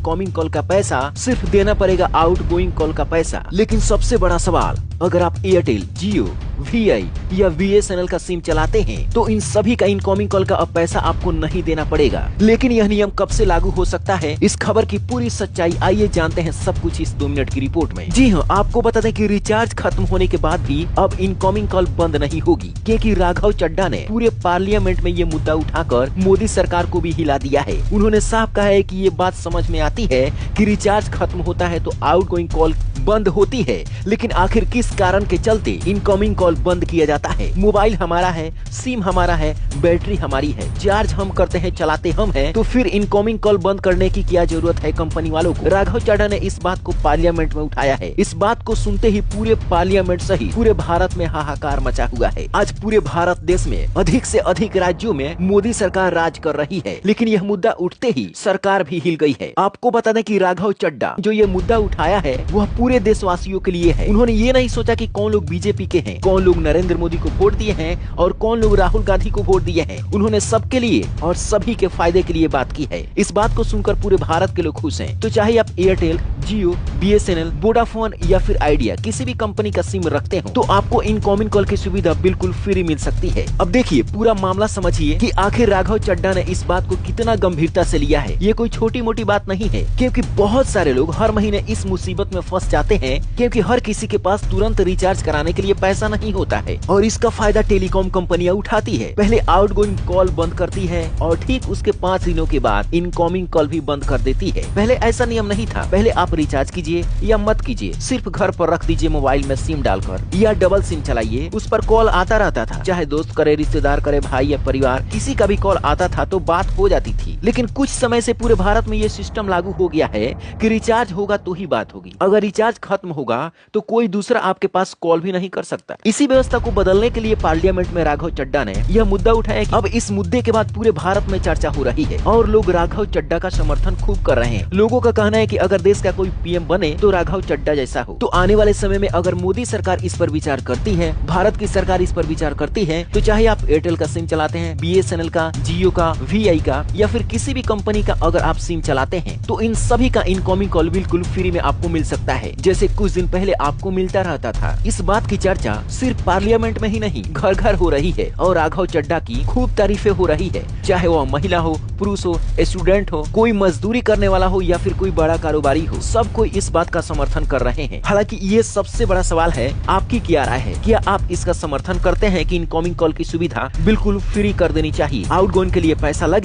Incoming call का पैसा, सिर्फ देना पड़ेगा आउटगोइंग कॉल का पैसा। लेकिन सबसे बड़ा सवाल, अगर आप एयरटेल, जियो, वीआई या बीएसएनएल का सिम चलाते हैं तो इन सभी का इनकमिंग कॉल का अब पैसा आपको नहीं देना पड़ेगा। लेकिन यह नियम कब से लागू हो सकता है, इस खबर की पूरी सच्चाई आइए जानते हैं सब कुछ इस 2 मिनट की रिपोर्ट में। जी हाँ, आपको बता दें कि रिचार्ज खत्म होने के बाद भी अब इनकमिंग कॉल बंद नहीं होगी, क्योंकि राघव चड्ढा ने पूरे पार्लियामेंट में ये मुद्दा उठाकर मोदी सरकार को भी हिला दिया है। उन्होंने साफ कहा है कि ये बात समझ में आती है कि रिचार्ज खत्म होता है तो आउटगोइंग कॉल बंद होती है, लेकिन आखिर किस कारण के चलते इनकमिंग कॉल बंद किया जाता है। मोबाइल हमारा है, सिम हमारा है, बैटरी हमारी है, चार्ज हम करते हैं, चलाते हम हैं, तो फिर इनकमिंग कॉल बंद करने की क्या जरूरत है कंपनी वालों को। राघव चड्ढा ने इस बात को पार्लियामेंट में उठाया है। इस बात को सुनते ही पूरे पार्लियामेंट सहित पूरे भारत में हाहाकार मचा हुआ है। आज पूरे भारत देश में अधिक से अधिक राज्यों में मोदी सरकार राज कर रही है, लेकिन यह मुद्दा उठते ही सरकार भी हिल गई है। आपको बता दें कि राघव चड्ढा जो ये मुद्दा उठाया है वह पूरे देशवासियों के लिए है। उन्होंने ये नहीं सोचा कि कौन लोग बीजेपी के हैं, कौन लोग नरेंद्र मोदी को वोट दिए हैं और कौन लोग राहुल गांधी को वोट दिए हैं। उन्होंने सबके लिए और सभी के फायदे के लिए बात की है। इस बात को सुनकर पूरे भारत के लोग खुश हैं। तो चाहे आप एयरटेल, जियो, बीएसएनएल, वोडाफोन या फिर आइडिया किसी भी कंपनी का सिम रखते हो तो आपको इनकमिंग कॉल की सुविधा बिल्कुल फ्री मिल सकती है। अब देखिए पूरा मामला समझिए कि आखिर राघव चड्ढा ने इस बात को कितना गंभीरता से लिया है। ये कोई छोटी मोटी बात नहीं है, क्योंकि बहुत सारे लोग हर महीने इस मुसीबत में फंस जाते हैं, क्योंकि हर किसी के पास तुरंत रिचार्ज कराने के लिए पैसा नहीं होता है और इसका फायदा टेलीकॉम कंपनियां उठाती है। पहले आउटगोइंग कॉल बंद करती है और ठीक उसके 5 दिनों के बाद इनकमिंग कॉल भी बंद कर देती है। पहले ऐसा नियम नहीं था। पहले आप रिचार्ज कीजिए या मत कीजिए, सिर्फ घर पर रख दीजिए मोबाइल में सिम डालकर या डबल सिम चलाइए, उस पर कॉल आता रहता था। चाहे दोस्त करे, रिश्तेदार करे, भाई या परिवार, किसी का भी कॉल आता था तो बात हो जाती थी। लेकिन कुछ समय से पूरे भारत में ये सिस्टम लागू हो गया है कि रिचार्ज होगा तो ही बात होगी। अगर रिचार्ज खत्म होगा तो कोई दूसरा आपके पास कॉल भी नहीं कर सकता। इसी व्यवस्था को बदलने के लिए पार्लियामेंट में राघव चड्ढा ने यह मुद्दा उठाया कि अब इस मुद्दे के बाद पूरे भारत में चर्चा हो रही है और लोग राघव चड्ढा का समर्थन खूब कर रहे हैं। लोगों का कहना है कि अगर देश का कोई पीएम बने तो राघव चड्ढा जैसा हो। तो आने वाले समय में अगर मोदी सरकार इस पर विचार करती है, भारत की सरकार इस पर विचार करती है, तो चाहे आप एयरटेल का सिम चलाते हैं, बीएसएनएल का, जियो का, वीआई का या फिर किसी भी कंपनी का अगर आप सिम चलाते हैं तो इन सभी का इनकमिंग कॉल बिल्कुल फ्री में आपको मिल सकता है, जैसे कुछ दिन पहले आपको मिलता रहता था। इस बात की चर्चा सिर्फ पार्लियामेंट में ही नहीं, घर घर हो रही है और राघव चड्ढा की खूब तारीफें हो रही है। चाहे वह महिला हो, पुरुष हो, स्टूडेंट हो, कोई मजदूरी करने वाला हो या फिर कोई बड़ा कारोबारी हो, सब कोई इस बात का समर्थन कर रहे हैं। हालांकि ये सबसे बड़ा सवाल है, आपकी क्या राय है? क्या आप इसका समर्थन करते हैं कि इनकमिंग कॉल की सुविधा बिल्कुल फ्री कर देनी चाहिए, आउटगोइंग के लिए पैसा लगे?